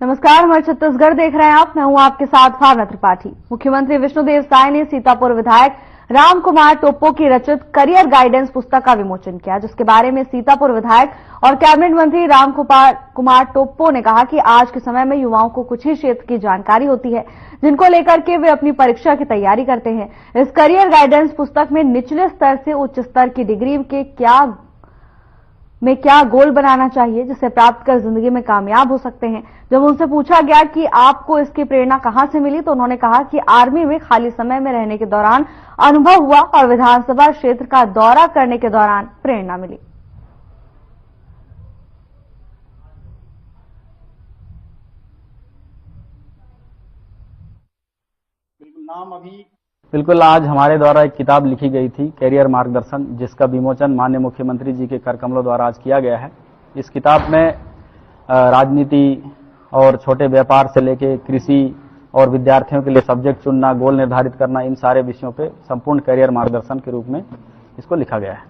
नमस्कार, हमारे छत्तीसगढ़ देख रहे हैं आप। मैं हूं आपके साथ भावना त्रिपाठी। मुख्यमंत्री विष्णुदेव साय ने सीतापुर विधायक राम कुमार टोप्पो की रचित करियर गाइडेंस पुस्तक का विमोचन किया, जिसके बारे में सीतापुर विधायक और कैबिनेट मंत्री राम कुमार टोप्पो ने कहा कि आज के समय में युवाओं को कुछ ही क्षेत्र की जानकारी होती है, जिनको लेकर के वे अपनी परीक्षा की तैयारी करते हैं। इस करियर गाइडेंस पुस्तक में निचले स्तर से उच्च स्तर की डिग्री के क्या गोल बनाना चाहिए, जिसे प्राप्त कर जिंदगी में कामयाब हो सकते हैं। जब उनसे पूछा गया कि आपको इसकी प्रेरणा कहां से मिली, तो उन्होंने कहा कि आर्मी में खाली समय में रहने के दौरान अनुभव हुआ और विधानसभा क्षेत्र का दौरा करने के दौरान प्रेरणा मिली। बिल्कुल आज हमारे द्वारा एक किताब लिखी गई थी कैरियर मार्गदर्शन, जिसका विमोचन माननीय मुख्यमंत्री जी के कर कमलों द्वारा आज किया गया है। इस किताब में राजनीति और छोटे व्यापार से लेकर कृषि और विद्यार्थियों के लिए सब्जेक्ट चुनना, गोल निर्धारित करना, इन सारे विषयों पे संपूर्ण कैरियर मार्गदर्शन के रूप में इसको लिखा गया है।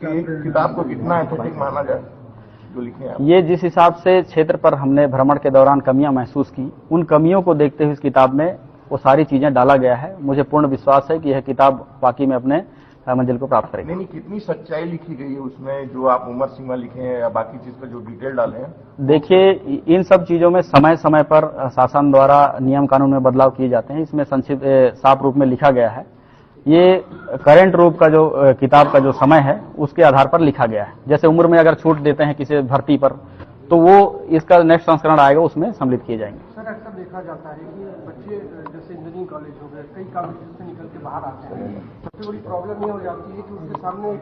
किताब को कितना एथेटिक माना जाए जो लिखे हैं? ये जिस हिसाब से क्षेत्र पर हमने भ्रमण के दौरान कमियां महसूस की, उन कमियों को देखते हुए इस किताब में वो सारी चीजें डाला गया है। मुझे पूर्ण विश्वास है कि यह किताब वाकई में अपने मंजिल को प्राप्त करेगी। नहीं, कितनी सच्चाई लिखी गई है उसमें, जो आप उम्र सीमा लिखे हैं या बाकी चीज पर जो डिटेल डाले हैं? देखिए, इन सब चीजों में समय समय पर शासन द्वारा नियम कानून में बदलाव किए जाते हैं। इसमें संक्षिप्त साफ रूप में लिखा गया है। ये करंट रूप का जो किताब का जो समय है उसके आधार पर लिखा गया है। जैसे उम्र में अगर छूट देते हैं किसी भर्ती पर, तो वो इसका नेक्स्ट संस्करण आएगा, उसमें सम्मिलित किए जाएंगे। सर, अक्सर देखा जाता है कि बच्चे जैसे इंजीनियरिंग कॉलेज हो गए, कई कॉलेज से निकल के बाहर आते हैं, सबसे बड़ी प्रॉब्लम ये हो जाती है कि उसके सामने एक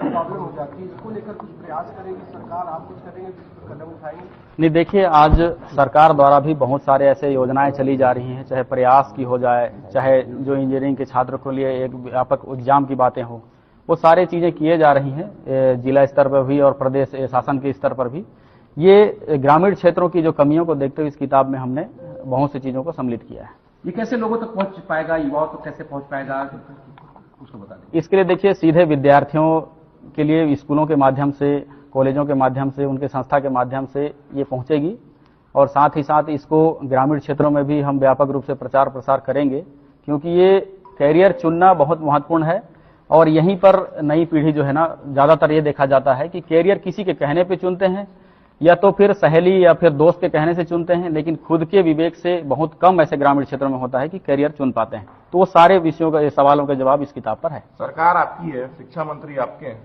प्रॉब्लम हो जाती है। इसको लेकर कुछ प्रयास करेगी सरकार, आप कुछ करेंगे, कुछ कदम उठाएंगे? नहीं, देखिए, आज सरकार द्वारा भी बहुत सारे ऐसे योजनाएं चली जा रही हैं, चाहे प्रयास की हो जाए, चाहे जो इंजीनियरिंग के छात्रों के लिए एक व्यापक एग्जाम की बातें हो, वो सारी चीजें किए जा रही हैं जिला स्तर पर भी और प्रदेश शासन के स्तर पर भी। ये ग्रामीण क्षेत्रों की जो कमियों को देखते हुए इस किताब में हमने बहुत सी चीजों को सम्मिलित किया है। ये कैसे लोगों तक पहुंच पाएगा, युवाओं तक कैसे पहुंच पाएगा, उसको बता दें। इसके लिए देखिए, सीधे विद्यार्थियों के लिए स्कूलों के माध्यम से, कॉलेजों के माध्यम से, उनके संस्था के माध्यम से ये पहुंचेगी और साथ ही साथ इसको ग्रामीण क्षेत्रों में भी हम व्यापक रूप से प्रचार प्रसार करेंगे, क्योंकि ये कैरियर चुनना बहुत महत्वपूर्ण है। और यहीं पर नई पीढ़ी जो है ना, ज्यादातर ये देखा जाता है कि कैरियर किसी के कहने पे चुनते हैं या तो फिर सहेली या फिर दोस्त के कहने से चुनते हैं, लेकिन खुद के विवेक से बहुत कम ऐसे ग्रामीण क्षेत्रों में होता है कि कैरियर चुन पाते हैं। तो वो सारे विषयों का, सवालों के जवाब इस किताब पर है। सरकार आपकी है, शिक्षा मंत्री आपके हैं,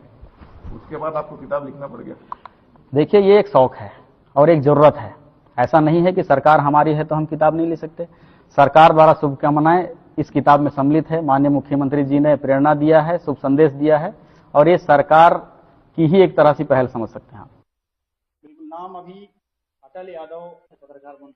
उसके बाद आपको किताब लिखना पड़ गया? देखिए, ये एक शौक है और एक जरूरत है। ऐसा नहीं है कि सरकार हमारी है तो हम किताब नहीं लिख सकते। सरकार द्वारा शुभकामनाएं इस किताब में सम्मिलित है। माननीय मुख्यमंत्री जी ने प्रेरणा दिया है, शुभ संदेश दिया है, और ये सरकार की ही एक तरह से पहल समझ सकते हैं आप। नाम अभी अटल यादव पत्रकार बन